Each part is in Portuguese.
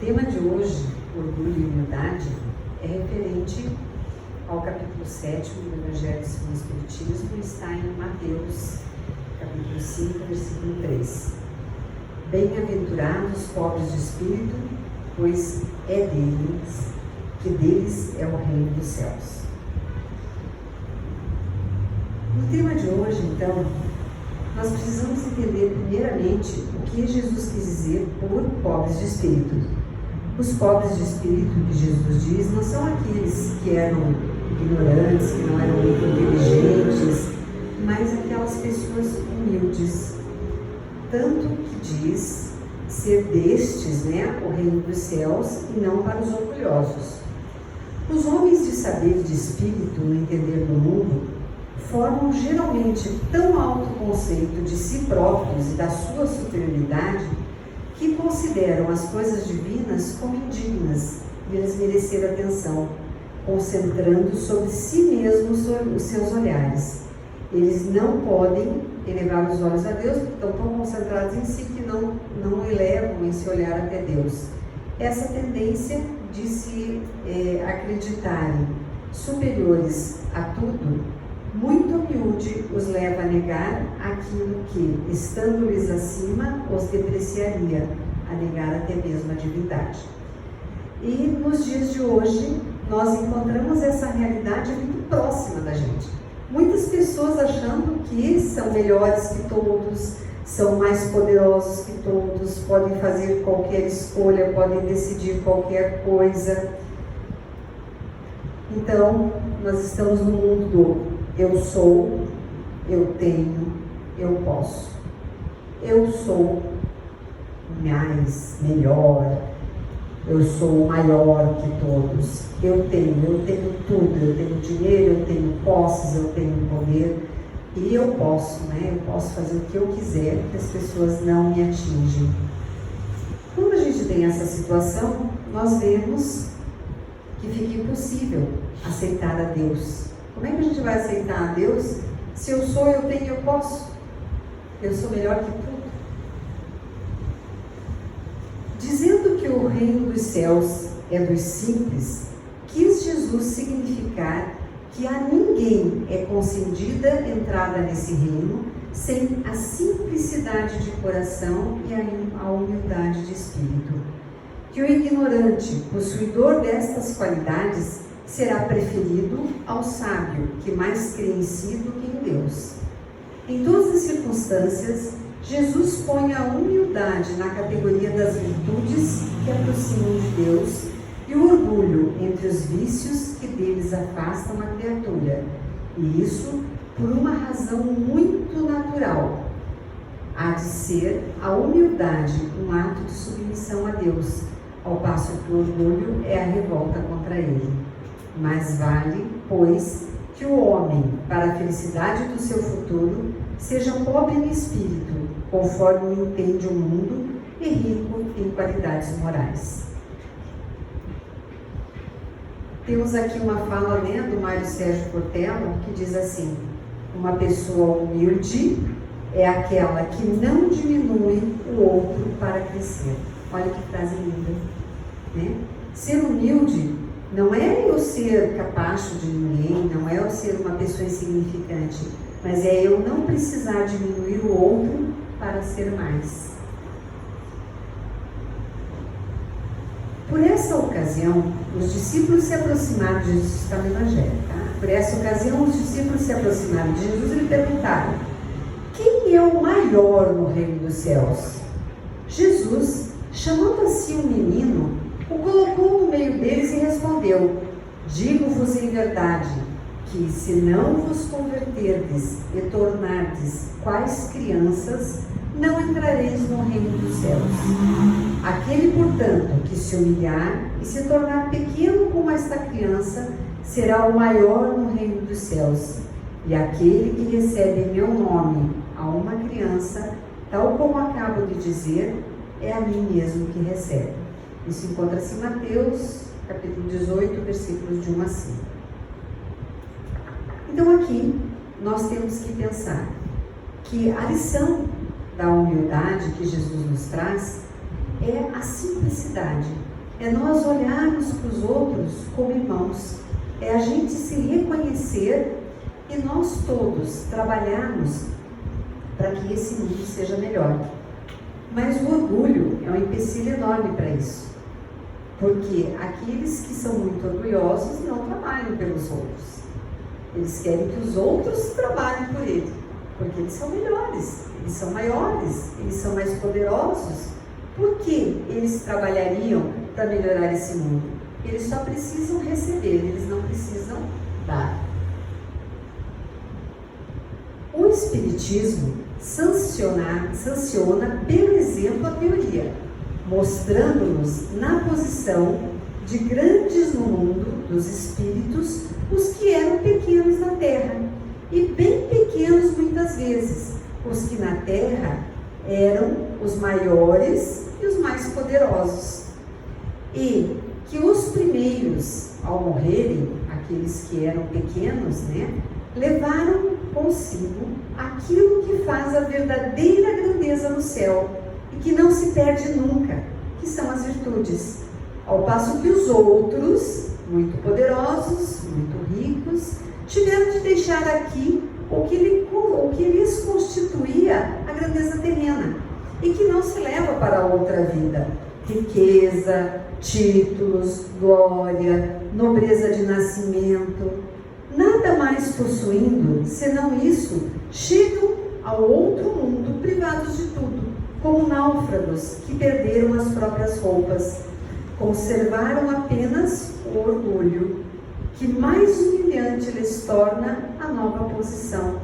tema de hoje, orgulho e humildade, é referente ao capítulo 7 do Evangelho segundo o Espiritismo, e está em Mateus, capítulo 5, versículo 3. Bem-aventurados os pobres de espírito, pois é deles, que deles é o reino dos céus. No tema de hoje, então, nós precisamos entender primeiramente o que Jesus quis dizer por pobres de espírito. Os pobres de espírito que Jesus diz não são aqueles que eram ignorantes, que não eram muito inteligentes, mas aquelas pessoas humildes. Tanto que diz ser destes, o reino dos céus, e não para os orgulhosos. Os homens de saber de espírito, no entender do mundo, formam geralmente tão alto conceito de si próprios e da sua superioridade que consideram as coisas divinas como indignas de lhes merecer atenção, concentrando sobre si mesmos os seus olhares. Eles não podem elevar os olhos a Deus, porque estão tão concentrados em si que não elevam esse olhar até Deus. Essa tendência de se acreditarem superiores a tudo, muito humilde, os leva a negar aquilo que, estando-lhes acima, os depreciaria, a negar até mesmo a divindade. E nos dias de hoje, nós encontramos essa realidade muito próxima da gente. Muitas pessoas achando que são melhores que todos, são mais poderosos que todos, podem fazer qualquer escolha, podem decidir qualquer coisa. Então, nós estamos no mundo do eu sou, eu tenho, eu posso. Eu sou mais, melhor, eu sou maior que todos. Eu tenho tudo, eu tenho dinheiro, eu tenho posses, eu tenho poder. E eu posso, eu posso fazer o que eu quiser, que as pessoas não me atingem. Quando a gente tem essa situação, nós vemos que fica impossível aceitar a Deus. Como é que a gente vai aceitar a Deus se eu sou, eu tenho, eu posso? Eu sou melhor que tudo. Dizendo que o reino dos céus é dos simples, quis Jesus significar que a ninguém é concedida entrada nesse reino sem a simplicidade de coração e a humildade de espírito. Que o ignorante, possuidor destas qualidades, será preferido ao sábio, que mais crê em si do que em Deus. Em todas as circunstâncias, Jesus põe a humildade na categoria das virtudes que aproximam de Deus e o orgulho entre os vícios que deles afastam a criatura. E isso por uma razão muito natural. Há de ser a humildade um ato de submissão a Deus, ao passo que o orgulho é a revolta contra ele. Mas vale, pois, que o homem, para a felicidade do seu futuro, seja pobre no espírito, conforme entende o mundo, e rico em qualidades morais. Temos aqui uma fala do Mário Sérgio Cortella, que diz assim: uma pessoa humilde é aquela que não diminui o outro para crescer. Olha que frase linda, Ser humilde não é eu ser capacho de ninguém, não é eu ser uma pessoa insignificante, mas é eu não precisar diminuir o outro para ser mais. Por essa ocasião, os discípulos se aproximaram de Jesus, está no Evangelho, Por essa ocasião, os discípulos se aproximaram de Jesus e lhe perguntaram: quem é o maior no reino dos céus? Jesus, chamando assim um menino, o colocou no meio deles e respondeu: digo-vos em verdade, que se não vos converterdes e tornardes quais crianças, não entrareis no reino dos céus. Aquele, portanto, que se humilhar e se tornar pequeno como esta criança, será o maior no reino dos céus. E aquele que recebe em meu nome a uma criança, tal como acabo de dizer, é a mim mesmo que recebe. Isso encontra-se em Mateus, capítulo 18, versículos de 1 a 5. Então aqui, nós temos que pensar que a lição da humildade que Jesus nos traz é a simplicidade. É nós olharmos para os outros como irmãos. É a gente se reconhecer e nós todos trabalharmos para que esse mundo seja melhor. Mas o orgulho é um empecilho enorme para isso. Porque aqueles que são muito orgulhosos não trabalham pelos outros. Eles querem que os outros trabalhem por eles. Porque eles são melhores, eles são maiores, eles são mais poderosos. Por que eles trabalhariam para melhorar esse mundo? Eles só precisam receber, eles não precisam dar. O Espiritismo sanciona pelo exemplo a teoria, mostrando-nos na posição de grandes no mundo dos espíritos os que eram pequenos na terra, e bem pequenos muitas vezes, os que na terra eram os maiores e os mais poderosos. E que os primeiros, ao morrerem, aqueles que eram pequenos, levaram consigo aquilo que faz a verdadeira grandeza no céu e que não se perde nunca, que são as virtudes. Ao passo que os outros, muito poderosos, muito ricos, tiveram de deixar aqui o que lhes constituía a grandeza terrena e que não se leva para a outra vida. Riqueza, títulos, glória, nobreza de nascimento, nada mais possuindo, senão isso, chegam ao outro mundo privados de tudo, como náufragos que perderam as próprias roupas, conservaram apenas o orgulho, que mais humilhante lhes torna a nova posição,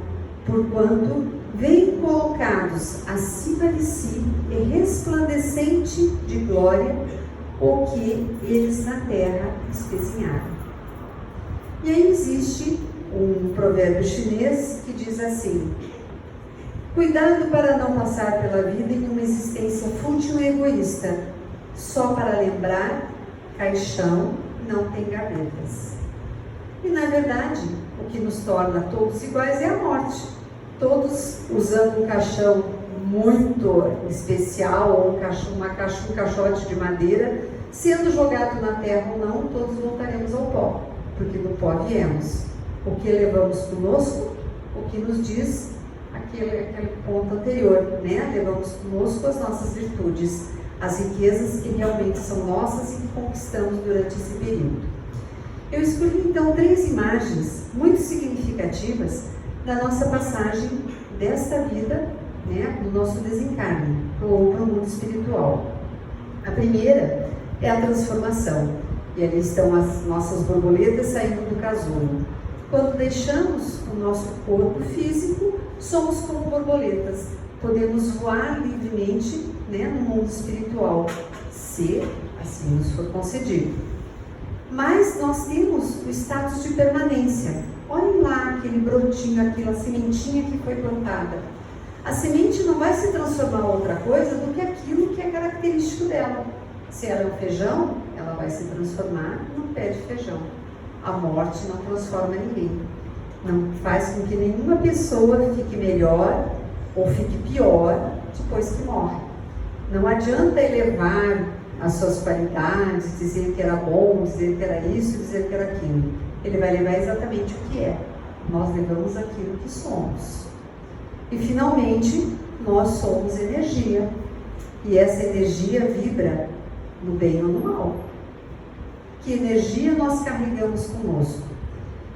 porquanto vêm colocados acima de si e resplandecente de glória o que eles na terra espezinharam. E aí existe um provérbio chinês que diz assim: cuidado para não passar pela vida em uma existência fútil e egoísta, só para lembrar, caixão não tem gavetas. E na verdade, o que nos torna todos iguais é a morte. Todos usando um caixão muito especial, ou um caixote de madeira, sendo jogado na terra ou não, todos voltaremos ao pó, porque do pó viemos. O que levamos conosco, o que nos diz aquele ponto anterior, Levamos conosco as nossas virtudes, as riquezas que realmente são nossas e que conquistamos durante esse período. Eu escolhi então 3 imagens muito significativas da nossa passagem desta vida, do nosso desencarne, ou para o mundo espiritual. A primeira é a transformação, e ali estão as nossas borboletas saindo do casulo. Quando deixamos o nosso corpo físico, somos como borboletas, podemos voar livremente, no mundo espiritual, se assim nos for concedido. Mas nós temos o status de permanência. Olhem lá aquele brotinho, aquela sementinha que foi plantada. A semente não vai se transformar em outra coisa do que aquilo que é característico dela. Se ela é um feijão, ela vai se transformar num pé de feijão. A morte não transforma ninguém. Não faz com que nenhuma pessoa fique melhor ou fique pior depois que morre. Não adianta elevar as suas qualidades, dizer que era bom, dizer que era isso, dizer que era aquilo. Ele vai levar exatamente o que é. Nós levamos aquilo que somos. E finalmente, nós somos energia. E essa energia vibra no bem ou no mal. Que energia nós carregamos conosco?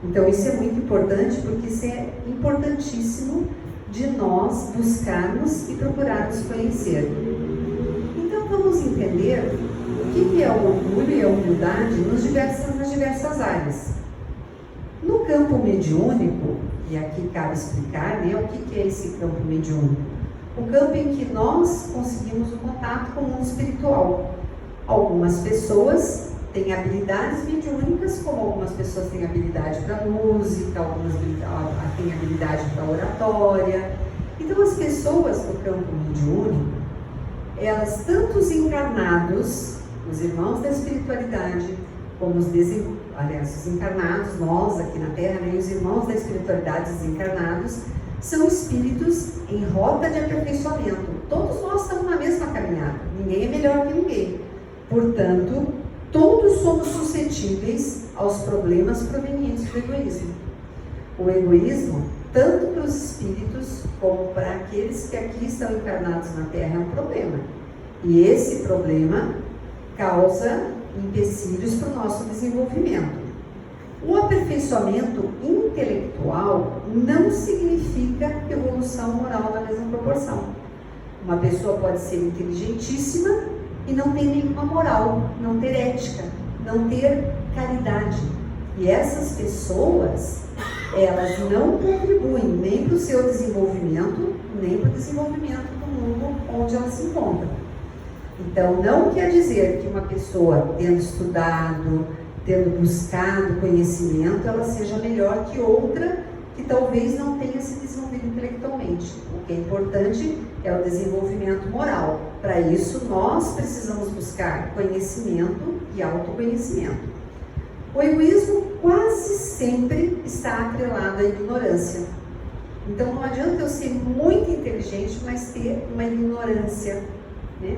Então isso é muito importante, porque isso é importantíssimo de nós buscarmos e procurarmos conhecer. Então vamos entender o que é o orgulho e a humildade nas diversas áreas. No campo mediúnico, e aqui cabe explicar o que é esse campo mediúnico. O campo em que nós conseguimos o contato com o mundo espiritual. Algumas pessoas têm habilidades mediúnicas, como algumas pessoas têm habilidade para música, algumas têm habilidade para oratória. Então as pessoas do campo mediúnico, elas, tanto os encarnados, os irmãos da espiritualidade, como os encarnados, nós aqui na Terra, e os irmãos da espiritualidade desencarnados, são espíritos em rota de aperfeiçoamento. Todos nós estamos na mesma caminhada, ninguém é melhor que ninguém. Portanto, todos somos suscetíveis aos problemas provenientes do egoísmo. O egoísmo, tanto para os espíritos como para aqueles que aqui estão encarnados na Terra, é um problema. E esse problema causa empecilhos para o nosso desenvolvimento. O aperfeiçoamento intelectual não significa evolução moral na mesma proporção. Uma pessoa pode ser inteligentíssima e não ter nenhuma moral, não ter ética, não ter caridade. E essas pessoas, elas não contribuem nem para o seu desenvolvimento, nem para o desenvolvimento do mundo onde elas se encontram. Então, não quer dizer que uma pessoa, tendo estudado, tendo buscado conhecimento, ela seja melhor que outra que talvez não tenha se desenvolvido intelectualmente. O que é importante é o desenvolvimento moral. Para isso, nós precisamos buscar conhecimento e autoconhecimento. O egoísmo quase sempre está atrelado à ignorância. Então, não adianta eu ser muito inteligente, mas ter uma ignorância, né?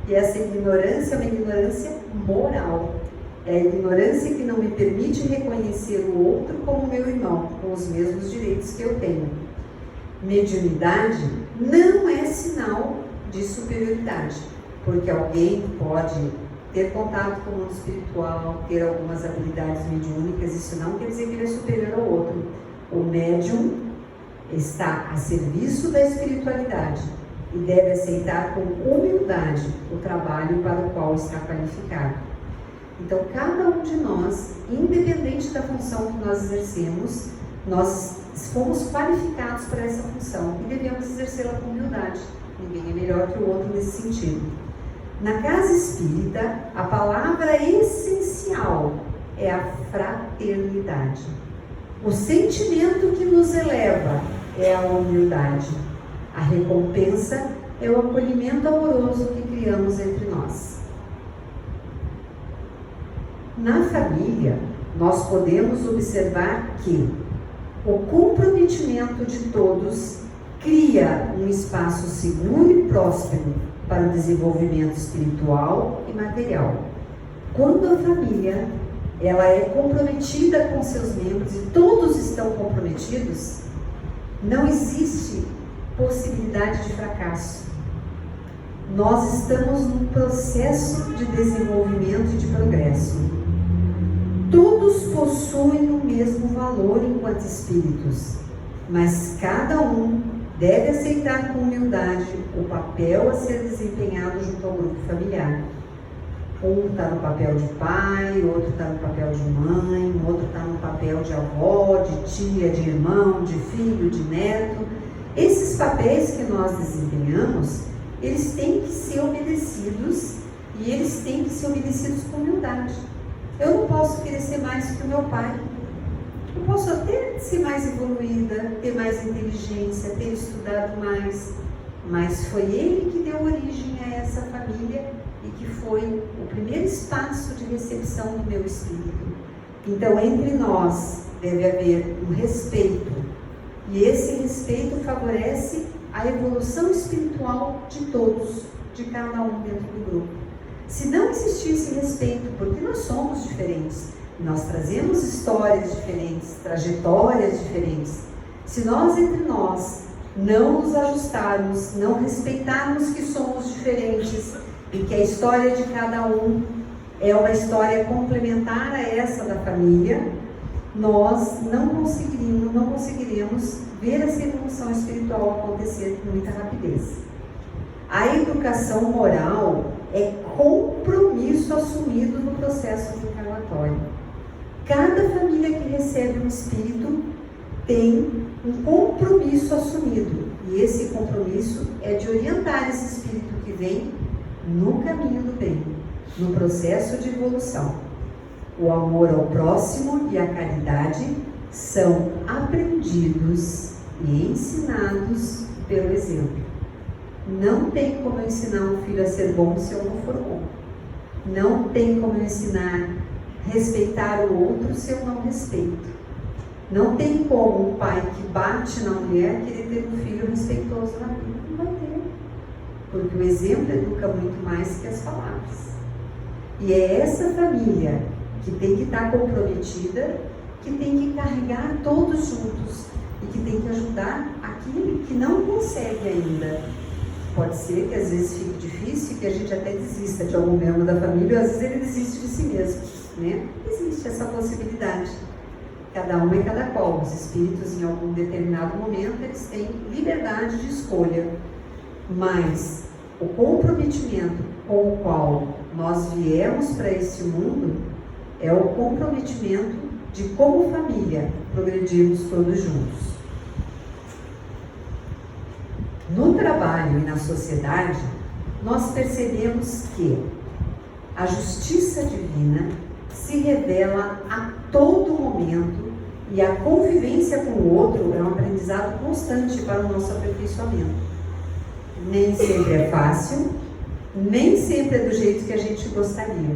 E essa ignorância é uma ignorância moral. É a ignorância que não me permite reconhecer o outro como meu irmão, com os mesmos direitos que eu tenho. Mediunidade não é sinal de superioridade, porque alguém pode ter contato com o mundo espiritual, ter algumas habilidades mediúnicas, isso não quer dizer que ele é superior ao outro. O médium está a serviço da espiritualidade e deve aceitar com humildade o trabalho para o qual está qualificado. Então, cada um de nós, independente da função que nós exercemos, nós fomos qualificados para essa função e devemos exercê-la com humildade. Ninguém é melhor que o outro nesse sentido. Na casa espírita, a palavra essencial é a fraternidade. O sentimento que nos eleva é a humildade. A recompensa é o acolhimento amoroso que criamos entre nós. Na família, nós podemos observar que o comprometimento de todos cria um espaço seguro e próspero para o desenvolvimento espiritual e material. Quando a família ela é comprometida com seus membros e todos estão comprometidos, não existe possibilidade de fracasso. Nós estamos num processo de desenvolvimento e de progresso. Todos possuem o mesmo valor enquanto espíritos, mas cada um deve aceitar com humildade o papel a ser desempenhado junto ao grupo familiar. Um está no papel de pai, outro está no papel de mãe, outro está no papel de avó, de tia, de irmão, de filho, de neto. Esses papéis que nós desempenhamos, eles têm que ser obedecidos e eles têm que ser obedecidos com humildade. Eu não posso querer ser mais que o meu pai. Eu posso até ser mais evoluída, ter mais inteligência, ter estudado mais, mas foi ele que deu origem a essa família e que foi o primeiro espaço de recepção do meu espírito. Então, entre nós deve haver um respeito, e esse respeito favorece a evolução espiritual de todos, de cada um dentro do grupo. Se não existisse respeito, porque nós somos diferentes, nós trazemos histórias diferentes, trajetórias diferentes. Se nós entre nós não nos ajustarmos, não respeitarmos que somos diferentes e que a história de cada um é uma história complementar a essa da família, nós não conseguiremos ver essa evolução espiritual acontecer com muita rapidez. A educação moral é compromisso assumido no processo reencarnatório. Cada família que recebe um espírito tem um compromisso assumido, e esse compromisso é de orientar esse espírito que vem no caminho do bem, no processo de evolução. O amor ao próximo e a caridade são aprendidos e ensinados pelo exemplo. Não tem como eu ensinar um filho a ser bom se eu não for bom. Não tem como eu ensinar a respeitar o outro se eu não respeito. Não tem como um pai que bate na mulher querer ter um filho respeitoso na vida. Não vai ter. Porque o exemplo educa muito mais que as palavras. E é essa família que tem que estar comprometida, que tem que carregar todos juntos e que tem que ajudar aquele que não consegue ainda. Pode ser que às vezes fique difícil, que a gente até desista de algum membro da família, ou às vezes ele desiste de si mesmo, né? Existe essa possibilidade. Cada um e cada qual. Os espíritos, em algum determinado momento, eles têm liberdade de escolha. Mas o comprometimento com o qual nós viemos para este mundo é o comprometimento de, como família, progredirmos todos juntos. No trabalho e na sociedade, nós percebemos que a justiça divina se revela a todo momento e a convivência com o outro é um aprendizado constante para o nosso aperfeiçoamento. Nem sempre é fácil, nem sempre é do jeito que a gente gostaria,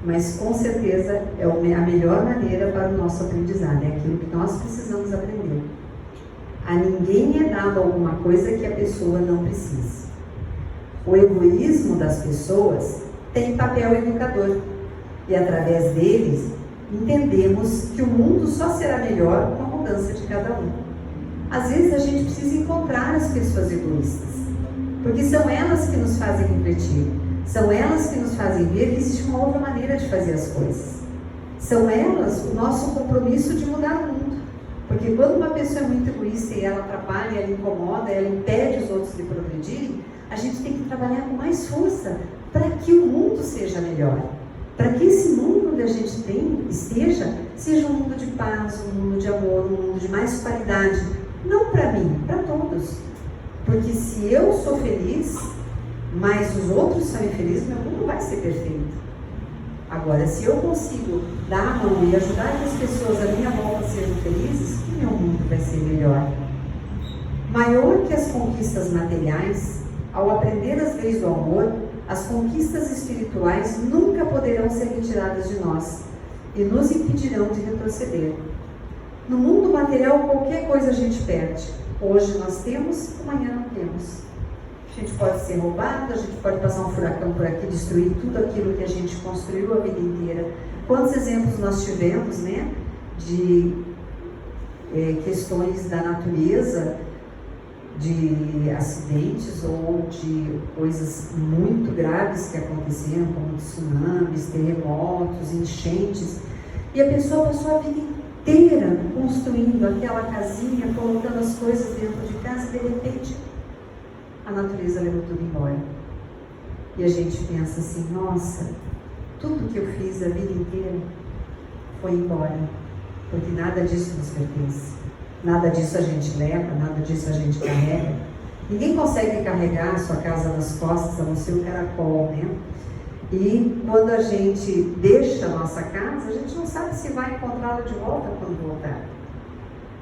mas com certeza é a melhor maneira para o nosso aprendizado, é aquilo que nós precisamos aprender. A ninguém é dado alguma coisa que a pessoa não precise. O egoísmo das pessoas tem papel educador e através deles entendemos que o mundo só será melhor com a mudança de cada um. Às vezes a gente precisa encontrar as pessoas egoístas, porque são elas que nos fazem refletir, são elas que nos fazem ver que existe uma outra maneira de fazer as coisas. São elas o nosso compromisso de mudar o mundo. Porque quando uma pessoa é muito egoísta e ela atrapalha, ela incomoda, ela impede os outros de progredirem, a gente tem que trabalhar com mais força para que o mundo seja melhor. Para que esse mundo onde a gente seja um mundo de paz, um mundo de amor, um mundo de mais qualidade. Não para mim, para todos. Porque se eu sou feliz, mas os outros são infelizes, meu mundo vai ser perfeito. Agora, se eu consigo dar a mão e ajudar que as pessoas à minha volta sejam felizes, o meu mundo vai ser melhor. Maior que as conquistas materiais, ao aprender as leis do amor, as conquistas espirituais nunca poderão ser retiradas de nós e nos impedirão de retroceder. No mundo material, qualquer coisa a gente perde. Hoje nós temos, amanhã não temos. A gente pode ser roubado, a gente pode passar um furacão por aqui, destruir tudo aquilo que a gente construiu a vida inteira. Quantos exemplos nós tivemos, né, de questões da natureza, de acidentes ou de coisas muito graves que aconteceram, como tsunamis, terremotos, enchentes, e a pessoa passou a vida inteira construindo aquela casinha, colocando as coisas dentro de casa, e de repente a natureza levou tudo embora. E a gente pensa assim, nossa, tudo que eu fiz a vida inteira foi embora, porque nada disso nos pertence. Nada disso a gente leva, nada disso a gente carrega. Ninguém consegue carregar a sua casa nas costas, a não ser o caracol, né? E quando a gente deixa a nossa casa, a gente não sabe se vai encontrá-la de volta quando voltar.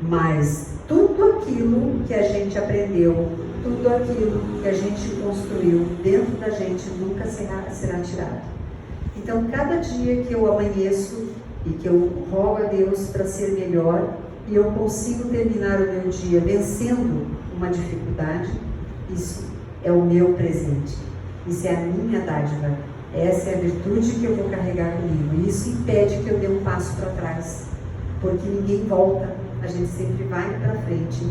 Mas tudo aquilo que a gente aprendeu, tudo aquilo que a gente construiu dentro da gente nunca será tirado. Então, cada dia que eu amanheço e que eu rogo a Deus para ser melhor, e eu consigo terminar o meu dia vencendo uma dificuldade, isso é o meu presente, isso é a minha dádiva, essa é a virtude que eu vou carregar comigo, e isso impede que eu dê um passo para trás, porque ninguém volta, a gente sempre vai para frente.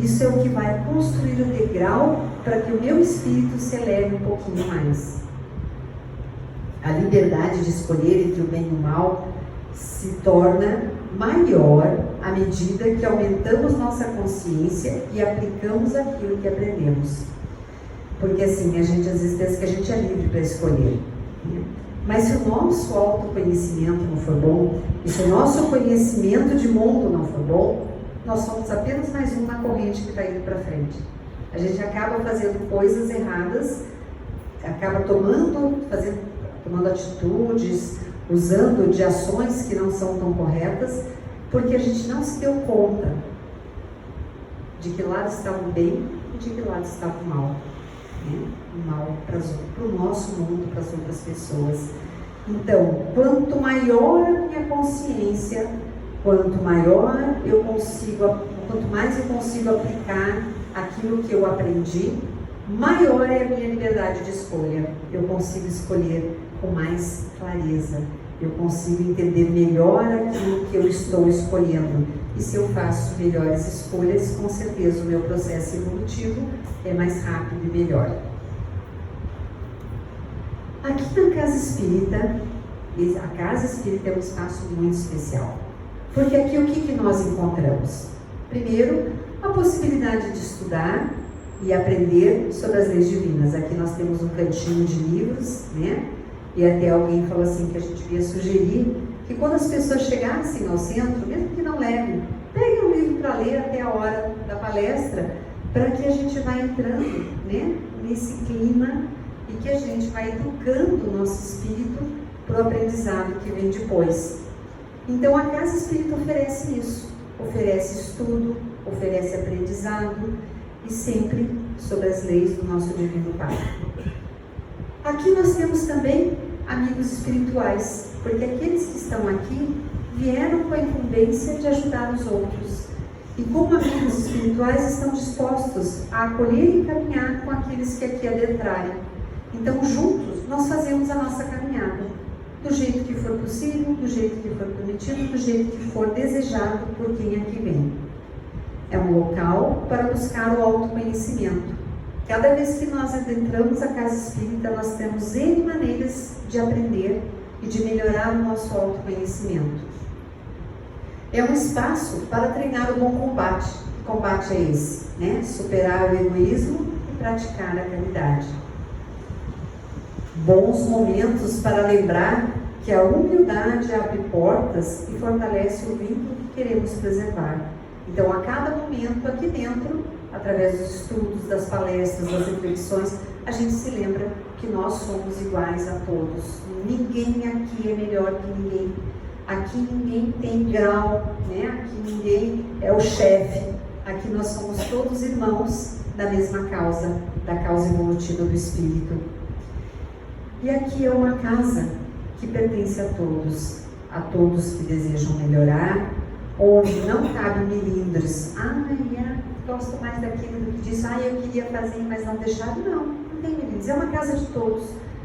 Isso é o que vai construir o degrau para que o meu espírito se eleve um pouquinho mais. A liberdade de escolher entre o bem e o mal se torna maior à medida que aumentamos nossa consciência e aplicamos aquilo que aprendemos. Porque assim, a gente às vezes pensa que a gente é livre para escolher, né? Mas se o nosso autoconhecimento não for bom, e se o nosso conhecimento de mundo não for bom, nós somos apenas mais um na corrente que está indo para frente. A gente acaba fazendo coisas erradas, acaba tomando atitudes, usando de ações que não são tão corretas, porque a gente não se deu conta de que lado estava o bem e de que lado estava o mal, né? O mal para o nosso mundo, para as outras pessoas. Então, quanto maior a minha consciência, quanto mais eu consigo aplicar aquilo que eu aprendi, maior é a minha liberdade de escolha. Eu consigo escolher com mais clareza. Eu consigo entender melhor aquilo que eu estou escolhendo. E se eu faço melhores escolhas, com certeza o meu processo evolutivo é mais rápido e melhor. Aqui na Casa Espírita, a Casa Espírita é um espaço muito especial. Porque aqui o que nós encontramos? Primeiro, a possibilidade de estudar e aprender sobre as leis divinas. Aqui nós temos um cantinho de livros, né? E até alguém falou assim que a gente devia sugerir que quando as pessoas chegassem ao centro, mesmo que não levem, peguem um livro para ler até a hora da palestra, para que a gente vá entrando, né, nesse clima e que a gente vai educando o nosso espírito para o aprendizado que vem depois. Então a Casa Espírita oferece isso, oferece estudo, oferece aprendizado e sempre sobre as leis do nosso Divino Pai. Aqui nós temos também amigos espirituais, porque aqueles que estão aqui vieram com a incumbência de ajudar os outros. E como amigos espirituais estão dispostos a acolher e caminhar com aqueles que aqui adentrarem. Então juntos nós fazemos a nossa caminhada, do jeito que for possível, do jeito que for permitido, do jeito que for desejado por quem aqui vem. É um local para buscar o autoconhecimento. Cada vez que nós adentramos a Casa Espírita, nós temos N maneiras de aprender e de melhorar o nosso autoconhecimento. É um espaço para treinar o bom combate. Que combate é esse? Né? Superar o egoísmo e praticar a caridade. Bons momentos para lembrar que a humildade abre portas e fortalece o vínculo que queremos preservar. Então, a cada momento aqui dentro, através dos estudos, das palestras, das reflexões, a gente se lembra que nós somos iguais a todos. Ninguém aqui é melhor que ninguém. Aqui ninguém tem grau, né? Aqui ninguém é o chefe. Aqui nós somos todos irmãos da mesma causa, da causa evolutiva do Espírito. E aqui é uma casa que pertence a todos que desejam melhorar, onde não cabe milindres. Gosto mais daquilo do que diz, eu queria fazer, mas não deixaram. Não tem milindres. É uma casa de todos.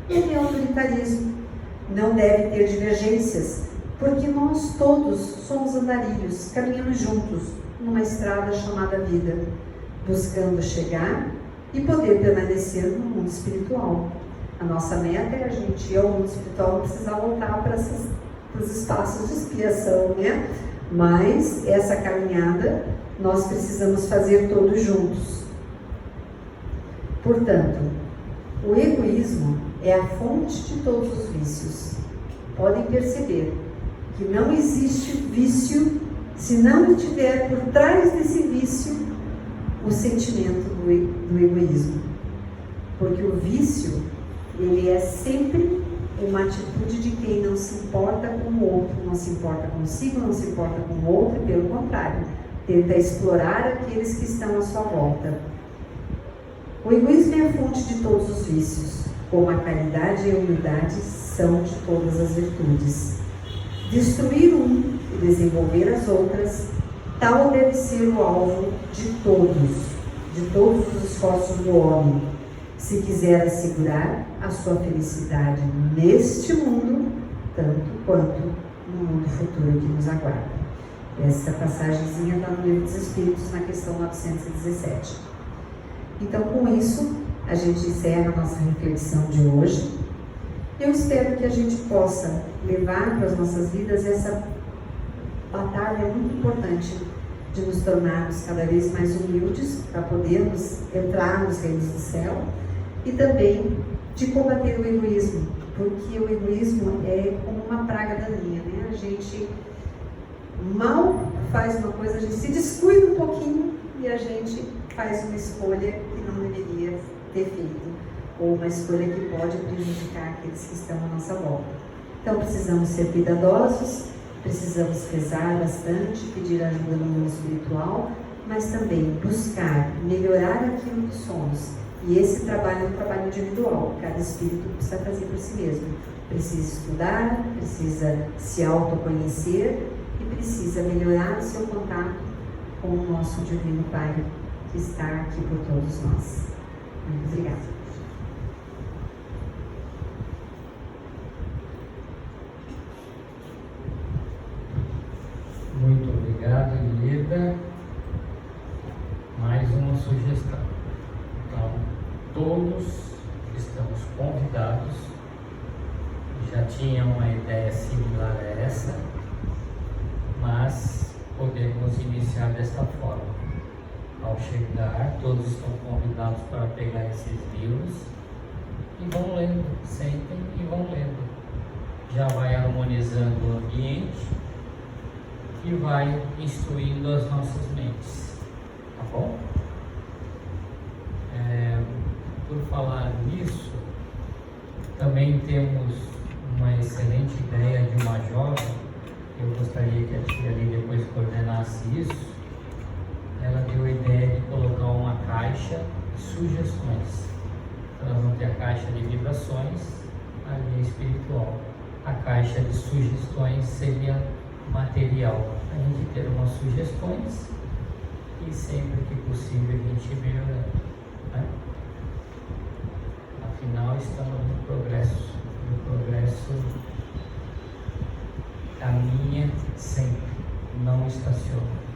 Não tem autoritarismo. Não deve ter divergências, porque nós todos somos andarilhos, caminhamos juntos numa estrada chamada vida, buscando chegar e poder permanecer no mundo espiritual. A nossa meta é a gente ir ao mundo espiritual, não precisar voltar para os espaços de expiação, né? Mas essa caminhada nós precisamos fazer todos juntos. Portanto, o egoísmo é a fonte de todos os vícios. Podem perceber que não existe vício se não tiver por trás desse vício o sentimento do egoísmo. Porque o vício, ele é sempre uma atitude de quem não se importa com o outro, não se importa consigo, não se importa com o outro, e pelo contrário, tenta explorar aqueles que estão à sua volta. O egoísmo é a fonte de todos os vícios, como a caridade e a humildade são de todas as virtudes. Destruir um e desenvolver as outras, tal deve ser o alvo de todos os esforços do homem, se quiser assegurar a sua felicidade neste mundo, tanto quanto no mundo futuro que nos aguarda. Essa passagenzinha está no Livro dos Espíritos, na questão 917. Então, com isso, a gente encerra a nossa reflexão de hoje. Eu espero que a gente possa levar para as nossas vidas essa batalha muito importante de nos tornarmos cada vez mais humildes para podermos entrar nos reinos do céu e também de combater o egoísmo, porque o egoísmo é como uma praga daninha, né? A gente mal faz uma coisa, a gente se descuida um pouquinho e a gente faz uma escolha que não deveria ter feito, ou uma escolha que pode prejudicar aqueles que estão à nossa volta. Então precisamos ser cuidadosos, precisamos rezar bastante, pedir ajuda no mundo espiritual, mas também buscar melhorar aquilo que somos. E esse trabalho é um trabalho individual, cada espírito precisa fazer por si mesmo. Precisa estudar, precisa se autoconhecer e precisa melhorar o seu contato com o nosso Divino Pai, que está aqui por todos nós. Muito obrigada. Muito obrigado, Lida. Mais uma sugestão. Então, todos estamos convidados, já tinham uma ideia similar a essa, mas podemos iniciar desta forma. Ao chegar, todos estão convidados para pegar esses livros e vão lendo, sentem e vão lendo. Já vai harmonizando o ambiente e vai instruindo as nossas mentes, tá bom? Por falar nisso, também temos uma excelente ideia de uma jovem. Eu gostaria que a tia ali depois coordenasse isso. Ela deu a ideia de colocar uma caixa de sugestões. Nós vamos ter a caixa de vibrações, a linha espiritual. A caixa de sugestões seria material. A gente ter umas sugestões e sempre que possível a gente melhorar, né? Afinal, estamos no progresso. E o progresso caminha sempre, não estaciona.